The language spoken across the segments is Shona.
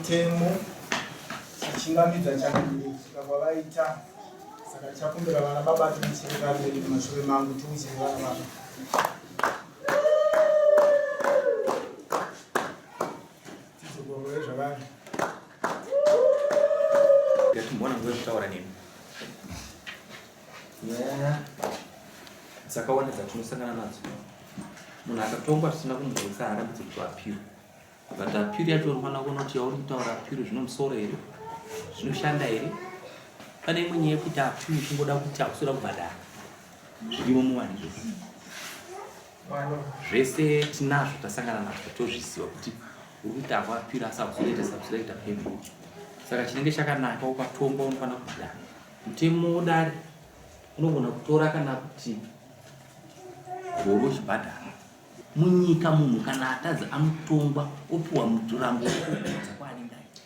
Temu chingambidza chakandika kwavaita saka chakumbira vana baba timuchirikari mumashure mangu timuchiri vana baba tizokorore zvavanhu mbona ngwezvitaura nemi nyaya dzakawanda dzatinosangana nadzo. Munhu akatongwa tisina kumubvunza arambidze kuti apiro but apiro yacho unofanira kuona kuti yauri kutaura apiro zvinomusoro here, zvinoshanda here. Pane imwe nyaya yekuti apiro chingoda kuti akusoda kubhadhara zvirimo muwaniro zvese tinazvo tasangana nazvo tozviziva kuti uri kutarwa apiro asi akuzoita subscribe Hembe. Saka chinenge chakanaka ukatonga unofanira kubhadhara. Mutemo udare unogona kutora kana kuti goro chibhadhara munyika munhu kana atadza anotongwa opuwa muturambo wekuudza kwaanenge aita.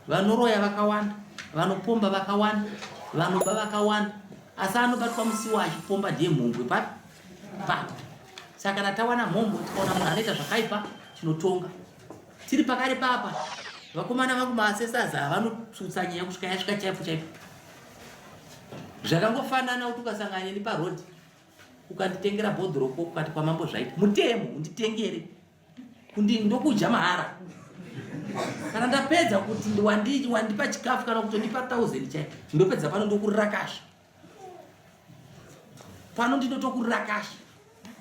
Vanoroya vakawanda, vanopomba vakawanda, vanoba vakawanda, asi anobatwa musiwo achipomba ndiye mhombwe papi. Saka kana tawana mhombwe tikaona munhu anoita zvakaipa tinotonga. Tiri pakare papa vakomana vangu maasesaza vanotsutsa nyaya kusvika yasvika chaipo chaipo. Zvakangofanana kuti ukasanganya neparodhi ukanditengera bhodhoroko ukati kwamambo zvaita mutemo unditengere ndokudya mahara. Kana ndapedza kuti wandipa chikafu kana kuti ndipa 1000 chaipo ndopedza pano ndokurakasha. Pano ndinotokurakasha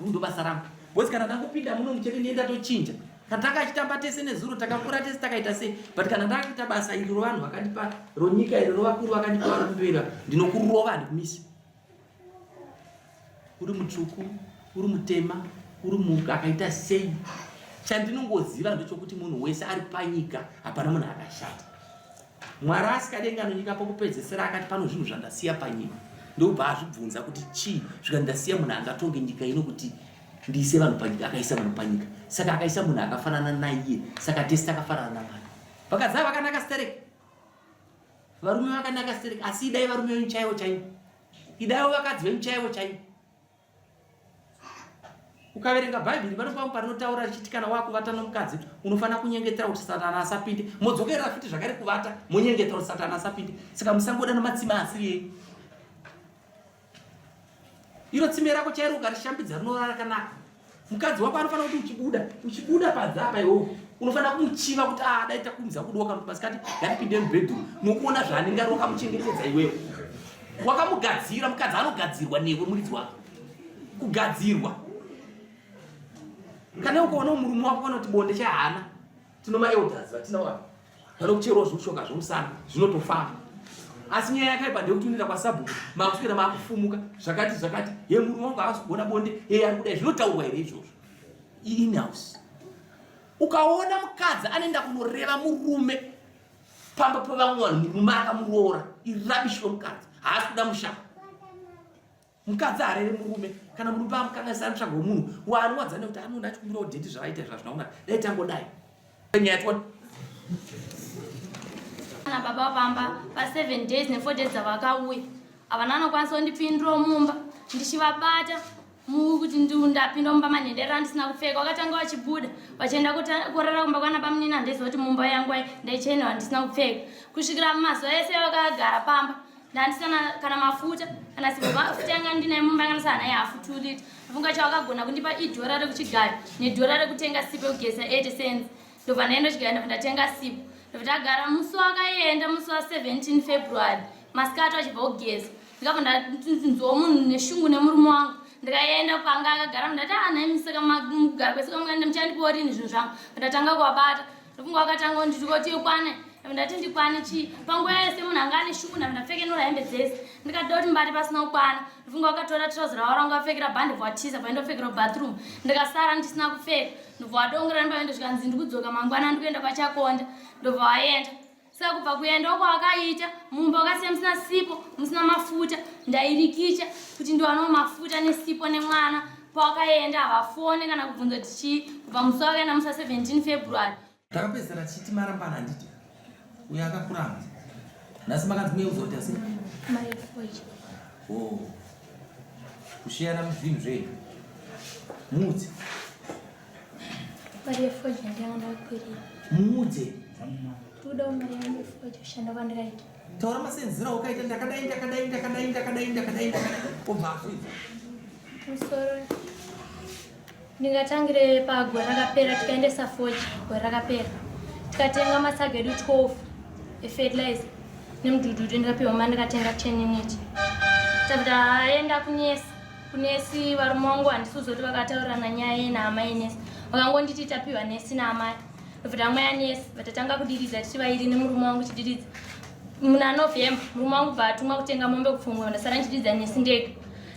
ndo basa rangu. Bosi kana ndangopinda muno mucheke nienda tochinja. Kana takachitamba tese nezuro takakura tese takaita sei, but kana ndakaita basa iri vanhu vakandipa ronyika iri rovakuru vakandipa vanopera ndinokurova ndikumisa. Uri mutsvuku, uri mutema, uri munhu akaita sei, chandinongoziva ndechokuti munhu wese ari panyika hapana munhu akashata. Mwari asikadenga nonyika pokupedzesera akati pano zvinhu zvandasiya panyika. Ndobva azvibvunza kuti chii zvikandasiya munhu angatonge nyika ino kuti ndiise vanhu panyika, akaisa vanhu panyika. Saka akaisa munhu akafanana naiye, saka tese takafanana navanhu. Vakadzi vakanaka stereke, varume vakanaka stereke, asi idai varume venyu chaivo chaivo, idai vakadzi venyu chaivo chaivo. Ukaverenga Bhaibheri panopa panotaura richiti kana wakuvata nomukadzi unofanira kunyengetera kuti Satani asapinde. Modzokerera futi zvakare kuvata monyengetera kuti Satani asapinde. Saka musangoda nematsime asiri. Iro tsime rako chairo ukarishambidza rinorara rakanaka. Mukadzi wako anofanira kuti uchibuda padzapa iwo unofanira kumuchiva kuti dai takumza kudoka masikati ngatipinde mubedroom nokuona zvaanenge ari wakamuchengetedza iwewe. Wakamugadzira, mukadzi anogadzirwa newe muridzi wako. Kugadzirwa. Kana ukaona murume wako anoti bonde chahana tinomaelders vatinawa vanokucherwa zvokushoka zvomusana zvinotofamba. Asi nyaya yakaipa ndekuti unoenda kwasabu makuswera makufumuka zvakati ye murume wangu havasi bonde ari kudai zvinotaurwa here izvozvo in-house. Ukaona mukadzi anoenda kunoreva murume pamba pavamwe vanhu murume akamuroora irabishi romukadzi haasi kuda mushaka. Mukadzi arere murume kana murume amukanganisa mutsvaga womunhu waanowadza nekuti anoona achikumbira kudheti zvavaita zvazvinaona dai tangodai nyaya twona. Baba vamba pa 7 days ne 4 days dzavakauya havana anokwanisa kundipindura mumba ndichivabata kuti ndapinda mumba manhendera ndisina kupfeka. Vakatanga vachibuda vachienda kurara kumba kwana pamunina ndeziva kuti mumba yangu ndaichenewa ndisina kupfeka. Kusvikira mazuva ese vakagara pamba ndandisana kana mafuta kana mafuta yanga ndinaye mumba yanga ndisana naye hafu 2 lita. Afunga chavakagona kundipa idhora rekuchigari nedhora rekutenga sipo yekugeza 80 cents. Ndobva ndaenda chigari ndatenga sipo. Ndagara musi wakaenda musi wa 17 February masikati achibva kugeza. Ndikabva ndatunzwa munhu neshungu nemurume wangu. Ndikaenda panga akagara ndati naye misaka mugara kwese kamwe muchandiporini zvinhu zvangu. Ndatanga kuwabata ndofunga wakatanga ndikoti ukwane ndati ndikwane chi panguva yese munhu anga ane shuna ndapfekenura hembe dzese ndikatoda kuti mbati pasina kukwana ndofunga wakatora trouser rawo ranga wapfekera bhande bvatiza paindopfekera bathroom ndikasara ndisina kupfeka ndobva wadongera ndipaindosvika nzi ndikudzoka mangwana ndikuenda kwachakonda ndobva waenda saka kubva kuenda uko wakaita mumba wakasiya musina sipo musina mafuta ndairikicha kuti ndiwanawo mafuta nesipo nemwana pawakaenda havafone kana kubvunza kuti chii kubva musi wakaenda musa 17 February takapedzera chiti marambana handiti uyo akakurama nhasi makanzi muyeuzoti asi kushiyana muzvinhu zvenyu muudze muudze taura masenzera ukaita ndakadai obva afudza musoro ndingatangire pagore rakapera tikaendesa foji gore rakapera tikatenga matsaga edu 12 efertilizer nemudhudhudhu ndikapiwa mari ndikatenga 10 unit tabva aenda kunesi varume vangu handisuzoti vakataurana nyaya yenhama yenesi vakangonditi tapiwa nesi naamai ndobva amai anesi vatatanga kudiridza tiri vairi nemurume wangu chidiridza muna November murume wangu bva atumwa kutenga mombe kupfungwa ndasara ndichidiridza nesi ndega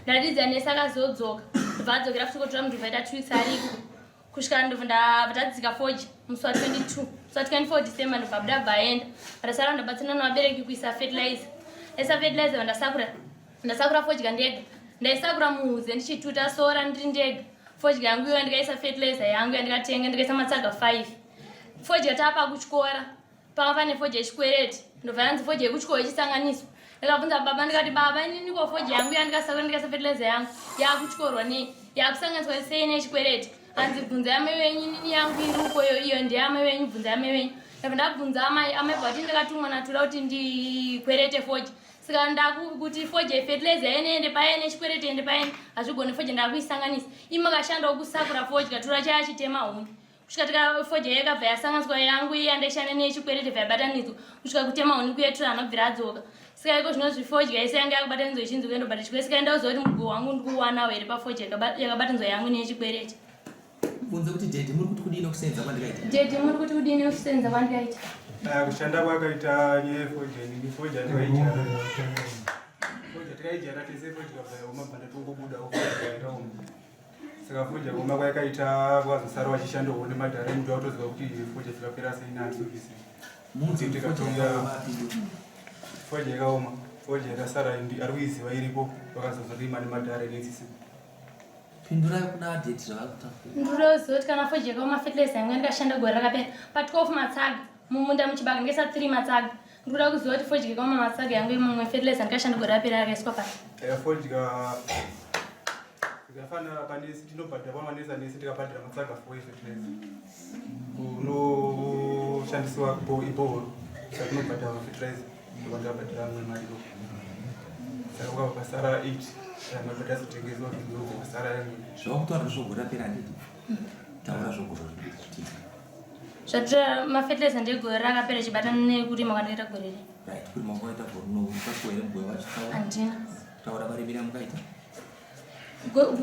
ndadidza nesi akazodzoka ndobva adzokera futi kotora mudhuvha ita 2 weeks ariko kusvika ndobva ndabva tadzika foji musi wa 22 musi wa 24 December ndobva buda bva aenda ndasara ndabatsana navabereki kuisa fertilizer ndasakura fodya ndega ndaisakura muhuze ndichituta sora ndiri ndega fodya yangu iyo ndikaisa fertilizer yangu yandikatenga ndikaisa matsaga 5 fodya tapa kuchikora panga pane fodya yechikwereti ndobva yanzi fodya yekuchikoro ichisanganiswa ndikabvunza baba ndikati baba iniko fodya yangu yandikasakura ndikaisa fertilizer yangu yakuchikorwa nei yakusanganiswa sei nechikwereti hanzi bvunza yamai wenyu nini yangu iri ukoyo iyo ndeyamai wenyu bvunza yamai wenyu ndabvunza amai bvati ndikatumwa natura kuti ndikwerete fodya saka ndakuti fodya fertilizer ende paene chikwerete ende paene hazvigone fodya ndakuisanganisa imakashandawo kusakura fodya tura chaya chitema huni kusvika tika fodya yakabva yasanganiswa yangu iyi yandaishanda nechikwerete bvayabatanidzwa kusvika kutema huni kuyetura anobvira adzoka saka iko zvino zvifodya ise yanga yakabatanidzwa ichinzi kuendobata chikwerete saka ndauziva kuti muguu wangu ndikuwanawo here pafodya yakabatanidzwa yangu nechikwerete bunza kuti dedi muri kuti kudini kusenza kwandikaita dedi muri kuti kudini kusenza kwandikaita kushanda kwakaita nyaya fodya ni fodya tikaijara tese fodya bva umabhanda tokubuda ukaita umu saka fodya kuma kwakaita kwazosara wachishandawo nemadhara mndu autoziva kuti fodya dzikapera seina service munzi tikatonga fodya yakaoma fodya yakasara ari kuiziva iripo vakazozorima nemadhara inetsisi pindura kuna date zvavakuta ndurozoti kana fodya yakaoma fertilizer yangu ndikashanda gore rakapera pa12 matsaga mumunda muchibaga ndikaisa 3 matsaga ndikuda kuziva kuti fodya yakaoma matsaga yangu imwe fertilizer ndikashanda gore rapera yakaiswa pasi fodya zikafanira panesi tinobhadhira pamanesa nesi tikabhadhira matsaga 4 fertilizer unoshandisiwa ibohoro saka tinobhadhira fertilizer ndokandabhadhira amwe mari saka ukabva pasara 8 mabhadha azotengeswa pasara zvavakutaura zvogore rapera handiti taura zvogore zvatura mafertilizer ndegore rakapera chibatana nekurima kwandikaita gore ri kurima kwaita gore nokasiwa here mugore wachitaura handina taura varimira mukaita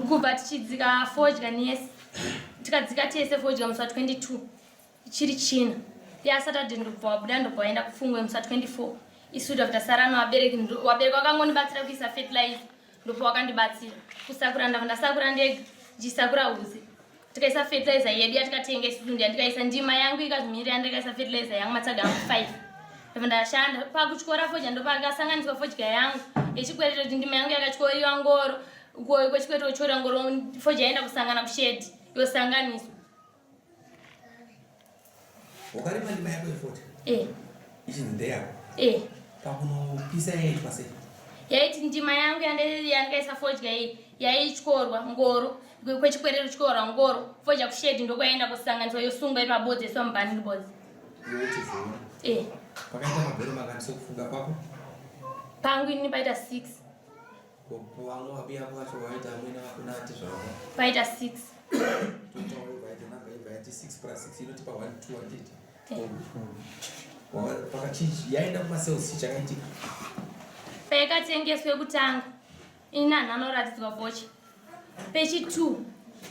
kubva tichidzika fodya nesi tikadzika tese fodya musi wa 22 chiri china yasaturday ndobva wabuda ndobva waenda kupfungwe musi wa 24 isu ndobva tasara nevabereki vakangondibatsira kuisa fertilizer ndobva wakandibatsira kusakura ndabva ndasakura ndega ndichisakura uzi tikaisa fertilizer yedu yatikatenga isusu ndiyandikaisa ndima yangu ikazvimirira ndikaisa fertilizer yangu matsaga angu 5 ndobva ndashanda pakutyora fodya ndopakasanganiswa fodya yangu yechikwerete kuti ndima yangu yakatyoriwa ngoro kwechikwerete kutyoriwa ngoro fodya yaenda kusangana kushedi yosanganiswa wakarima ndima yako yefodya ichinzi ndeyako pakunopisa yaitwa sei yaiti ndima yangu yandikaisa fodya iyi yaityorwa ngoro kwechikwerete kutyorwa ngoro fodya kushedi ndokwaenda kusanganiswa yosungwa ipabodzi yaiswa mubhanini bodzi pakaita magore mangani sekufunga kwako pangu ini paita 6 vamwe vabuya vacho vaita amwene vakunati zvavo paita 6 totauraivaita namba ivaiti 6 plus 6 inotipa 1 2 pakachii yaenda kumasales chakaitika paikatengeswa yekutanga ini nanhu anoratidzwa vocha pechi 2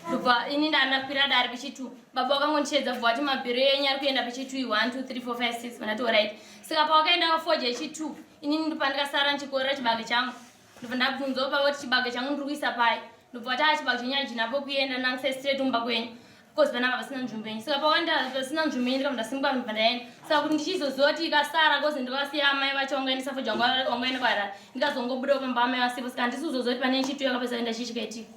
ndobva ini ndanakwira dari pechi2 baba vakangondichedza bva vati mabhiro enyu ari kuenda pechi2 1 2 3 4 5 6 vanati alright saka pawakaenda kafoja echi2 inini ndopa ndikasara ndichikorera chibage changu ndobva ndabvunzawo pavo kuti chibage changu ndiri kuisa pai ndobva vati chibage chenyu hachina pokuenda ndangise straight kumba kwenyu because vanava vasina nzvimbo yenyu saka pawanda vasina nzvimbo yenyu ndikabva ndasimuka ndobva ndaenda saka kuti ndichizoziva kuti ikasara kozi ndikasiya amai vacho wangaendesa foja wangaenda kwaharare ndikazongobudawo pamba amai vasipo saka handisi kuzoziva kuti pane echi2 yakapesa kuenda chichikaitika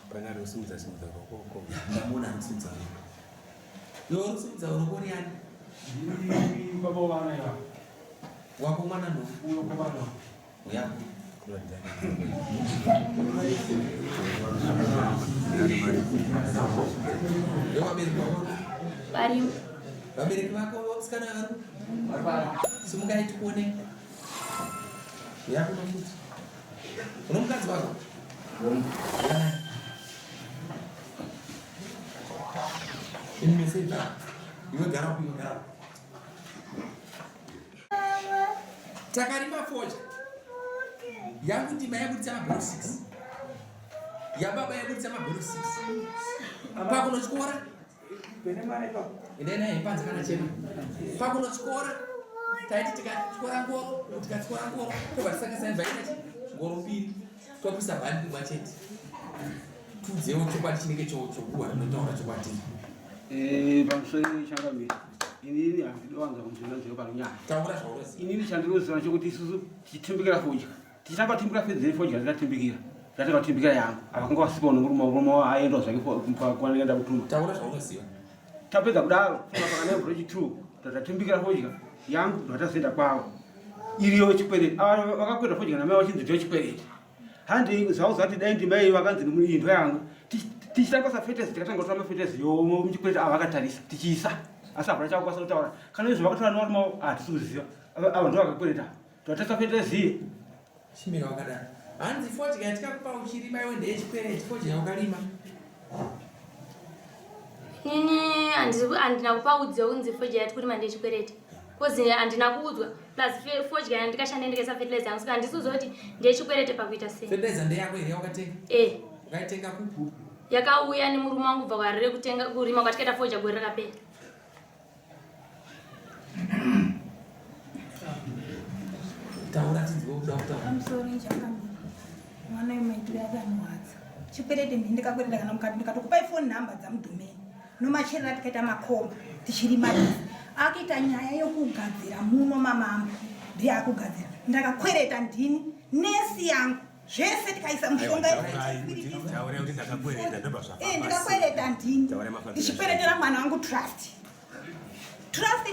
Panaro simza roko. Namuna simza. Yo simza roko ni ani? Ni baba wana ya. Wako mwana ndo. Uyo kwa baba. Uya. Yo wabiri kwa. Bari. Wabiri kwa skana haru. Barbara. Sumuga ituone. Uya kuna mtu. Kuna mkazi wako? Ini message iwe garapu. Takarima foja. Yangu ndima yabuditsa mabhero 6. Yababa yabuditsa mabhero 6. Pakuno chikora? Pene mare pa. Indena ipanza kana chema. Pakuno chikora? Taiti tikachikora ngoro, tikachikora ngoro. Toba tisakasa invite ngoro mbiri. Topisa bandi kumacheti. Tudzewo chokwadi chinenge chokuwa notaura chokwadi. Pamusoro changamiri inini handinowanza kunzvina nzvero panonyaya Taura zvaurasi. inini chandinoziva chokuti isusu tichitimbikira fodya tichitamba timbikira fedzei fodya dzatatimbikira dzatatimbikira yangu avakanga vasipawo nomurume aendawo zvake kwanenda kutuma Taura zvaurasiwa. tapedza kudaro funa pakanebhuro chi2 tatatimbikira fodya yangu ndovatazoenda kwavo iriyo chikwereti ava vakakwira fodya namai vachinziviwa chikwereti handi zvavo zvati dai ndimai vakanzi nemuindo yangu tichitanga safetesi tikatanga kutora mafetesi yomo muchikwereti ava vakatarisa tichiisa asi hapana chakukwanisa kutaura kana izvo vakatora norimao hatisi kuziva ava ndo vakakwereta totatesa fetesi Shimira wakadaro. Hanzi fodya yatikakupa uchirima iwe ndeyechikwereti fodya yawakarima. Nini handina kupa udziwa kunzi fodya yati kurima ndechikwereti kozi handina kuudzwa plus fodya ndikashanda ndikaisa fertilizer yangu saka handisi kuziva kuti ndechikwereti pakuita sei. Fertilizer ndeyako here wakatenga? Ukaitenga kupi? Yakauya nemurume wangu kubva kwarire kutenga kurima kwatikaita fodya gore rakapera. Taura tidziwe kuda kutaura. Pamusoro chakamira mwana wemaitiro yakanwadza chikwereti ndikakwereta kana mukati ndikatokupai phone number dzamudhumeni nomacherera tikaita makomba tichirimatisa akiita nyaya yokugadzira muno mamamba ndiye akugadzira ndakakwereta ndini nesi yangu zvese tikaisa mushonga ndikakwereta ndini ndichikweretera mwana wangu trust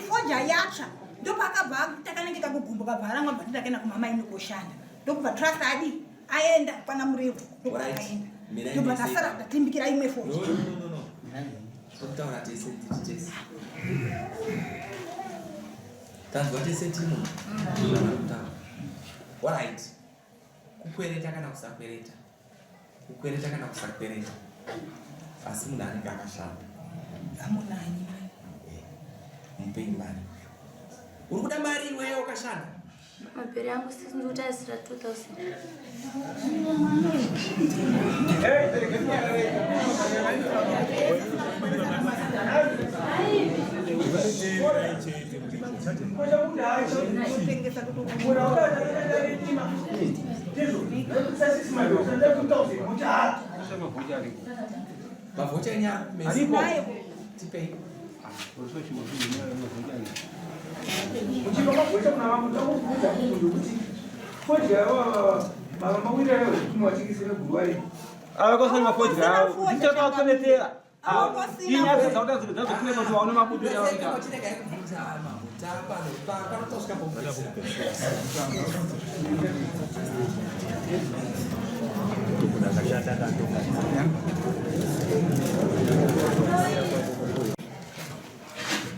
fodya yatsva ndopakabva takanenge takugumbuka bva arangwa bva titakenda kumamai nikoshanda ndokubva trust adi aenda pana murevu ndokwaakaenda ndobva tasara tatimbikira imwe fodya. Kutaura tese tese. Tanzwa tese timo. Alright. Kukwereta kana kusakwereta. Kukwereta kana kusakwereta. Asi munhu anenge akashanda. Amunani. Mupei mari. Uri kuda mari iwewe wakashanda? Mabhero yangu ndikutasira 2000. Mavoucher enyara mesi. Tipei. avakosana mafodya avo ndichakakweretera inyaya dzautadzadzadzokune kuti vaone mabudo yavaita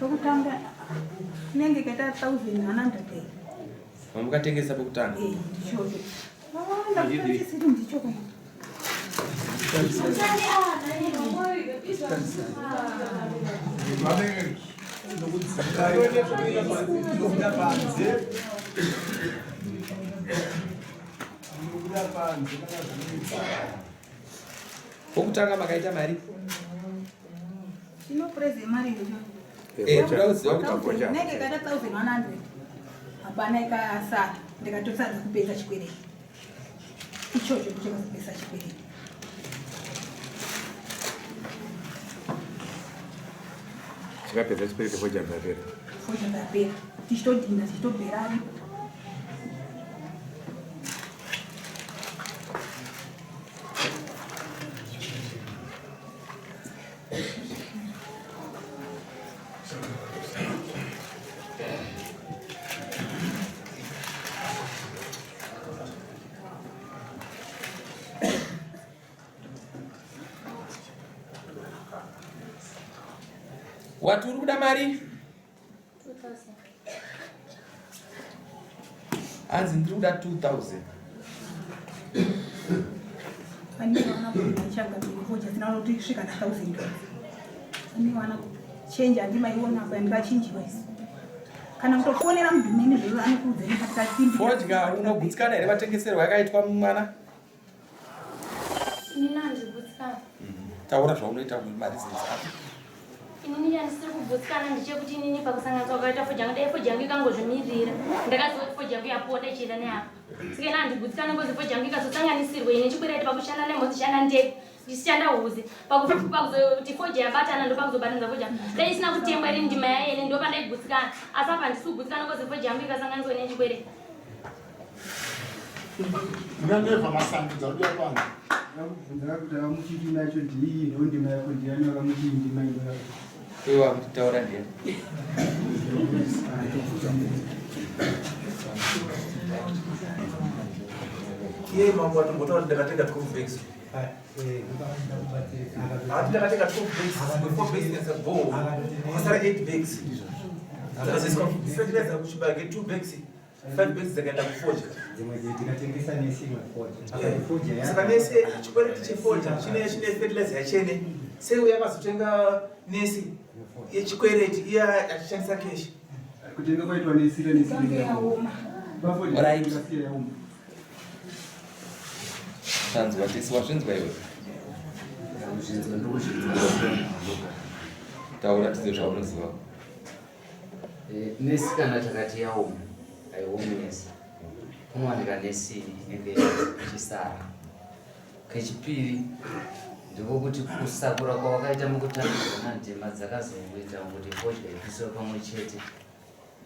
Pokutanga nenge kaita 1100. Mukatengesa pokutanga? Ndichoke. Ndakutengesa ndichoke. Okutanga makaita mari. Inopreze mari yoyo. Nenge kada 1100. Hapana ikasara. Ndikatosadza kupedza chikwereti. Ichocho kucheka kupedza chikwereti. Chikapedza chikwereti foja ndapera. Foja ndapera. Tichitodhina tichitobhera aripo. Watu ruda mari? 2000. Anzi ndiruda 2000. Ani wana kuchanga kuja tinaloti svika na 1000. Ani wana change andima iona apa ndikachinjiwa isi. Kana kutofonera mudhumeni zviro anokudza katika timbi. Fodya unogutsikana here matengeserwa yakaitwa mumwana? Nina ndibutsikana. Taura zvaunoita mari zenzapa. Inini yanisiri kubutsikana ndichekuti inini pakusanganisa wakaita fojangu dai fojangu ikangozvimirira ndakaziva kuti fojangu yapota ichienda neapo sike nandibutsikana ngozi fojangu ikazosanganisirwa ine chikwereti pakushanda nemotishanda ndege ndichishanda huzi pakuzoti foja yabatana ndopakuzobatanidza fojangu dai isina kutengwa iri ndima yaene ndopandaigutsikana asi apa ndisi kugutsikana ngozi fojangu ikasanganiswa nechikwereti. Unaneva masandudza udia kwanza. Ndakakutaka muchiti nacho ndii ndondima yako ndiani wakamuchiti ndima iyoyo. Wewe wakutaura ndiye. Yeye mambo atumbotoa ndakateka complex. Ndakateka complex before business go. Kusara 8 bags. Sasa fertilizer kuchibage 2 bags. 5 bags zakaenda kufoja. Ndikatengesa nesi mafoja. Foja Saka nesi chikwereti chefoja chine fertilizer yachene. Sei uyakazotenga nesi yechikwereti iya achishandisa cash. Kutenga kwaitwa nesi yaoma. Bafoja Alright. yaoma. Tanzi watisi washinzwa iwe. Taura tize zvaunoziva. Nesi kana takati yaoma aiomesa kunowanika nesi inenge ichisara. Kechipiri ndikokuti kusakura kwawakaita mukutambira ndima dzakazoita kuti fodya ipiswe pamwe chete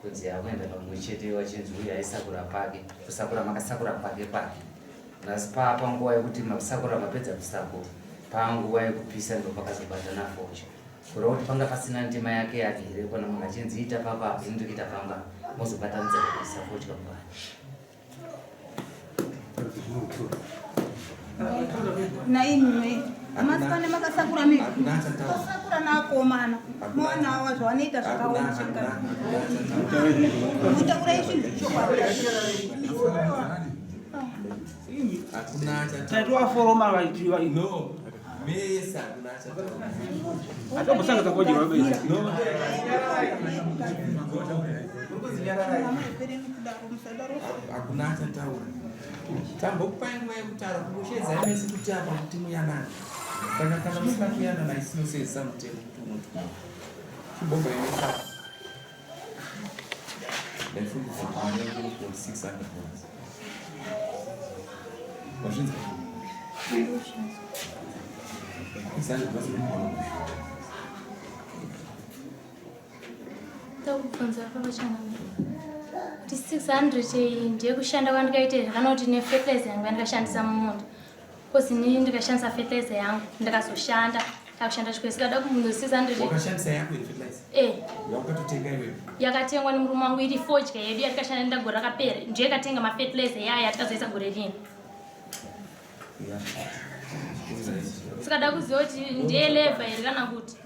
kunzi yakuenda pamwe chete wachinzi uyu aisakura pake kusakura makasakura pake asi papa nguva yekuti makusakura mapedza kusakura panguva yekupisa ndo pakazobatana fodya kureva kuti panga pasina ndima yake here kona munhu achinzi ita papa inondikuita pamba mozobatanidza kupisa fodya mubani. Naimwe amasikane makasakura mimi kasakura nakomana mwana awa zvanoita zvakaoma chika mutakura izvi Taitwa foroma vaitiwa No. Mesa kunacha. hata kusanga takoje wabe. No. Akunacha taura. Tambo kupaimwa yekutara kushedza imesi kuti apa kuti muyanana. Saka kana musakuyana na isinosesa mutemo kuti umuntu. Chibomba imesa. Ndafundisa pamwe ku 600 pounds. Washinza. Takubvunza pavachana kuti 600 ndiye kushanda kwandikaite zvakanoti nefertilizer yangu yandikashandisa mumunda kozi inini ndikashandisa fertilizer yangu ndikazoshanda takushanda chikwe sikada kubvunza 600 wakashandisa yako fertilizer yakatotenga iwewe yakatengwa nemurume wangu iri fodya yedu yatikashanda ndagora rakapera ndiye yakatenga mafertilizer yaya yatikazoisa gore rino sikada kuziva kuti ndiye levha here kana kuti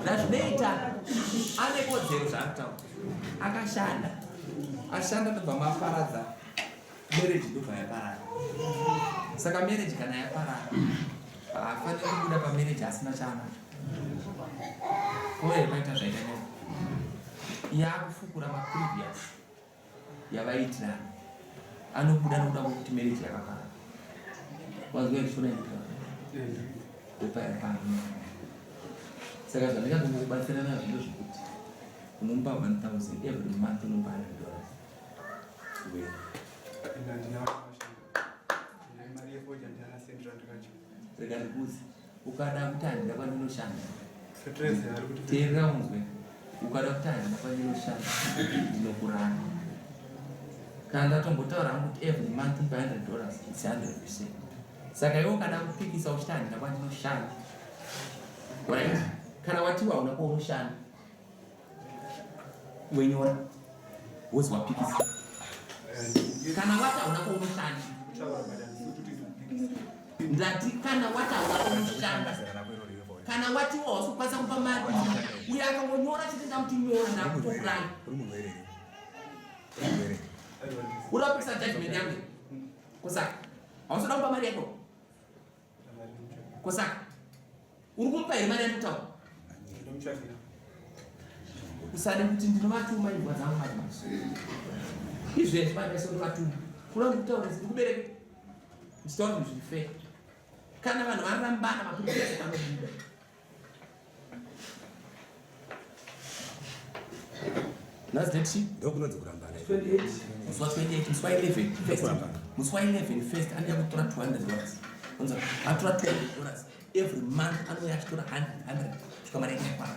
zvazvinoita ane kodzero zvaakutaura akashanda ashanda ndobva maparadza mereji ndobva yaparara saka mereji kana yaparara haafaniri kubuda pamereji asina chaanacho uye paita zvaita nevo yaakufukura maprevious yavaitirana anobuda nokuda kwekuti marriage yakakara wazwe kushona kupa yapano saka zvandingatombokubatsirana zvino zvekuti unomupa 1,000 every month unomupa $100 saka ndikuzi ukada kuti handida kwandinoshanda teerera unzwe ukada kuti handida kwandinoshanda ndinokurana kana ndatombotaura kuti every month unopa $100 it's 100%. Saka iwe ukada kupikisa uchiti handida kwandinoshanda right kana watiwa una kwaunoshanda wenyora wozi wapikisa kana wati hauna kwaunoshanda ndati kana wati hauna kwaunoshanda kana wati wasokwanisa kupa mari uye akangonyora chiti ndakuti nyora ndakutokurana uda kupikisa judgment yangu kusaka hausoda kupa mari yako kusaka uri kumupa here mari yandikutaura usade kuti ndinovatuma imbwa dzangu madzimaso izvezvi pandaiso ndovatuma kuda ndikutaura ndikubereke ndichitaura kuti zviri fake kana vanhu varambana mapurisa panobuda nhasi date ndokunonzi kurambana 28 musi wa28 musi wa 11 first musi wa 11 first anoya kutora $200 unza atora $200 every month anoya achitora 100 kusvika mari yake yakwana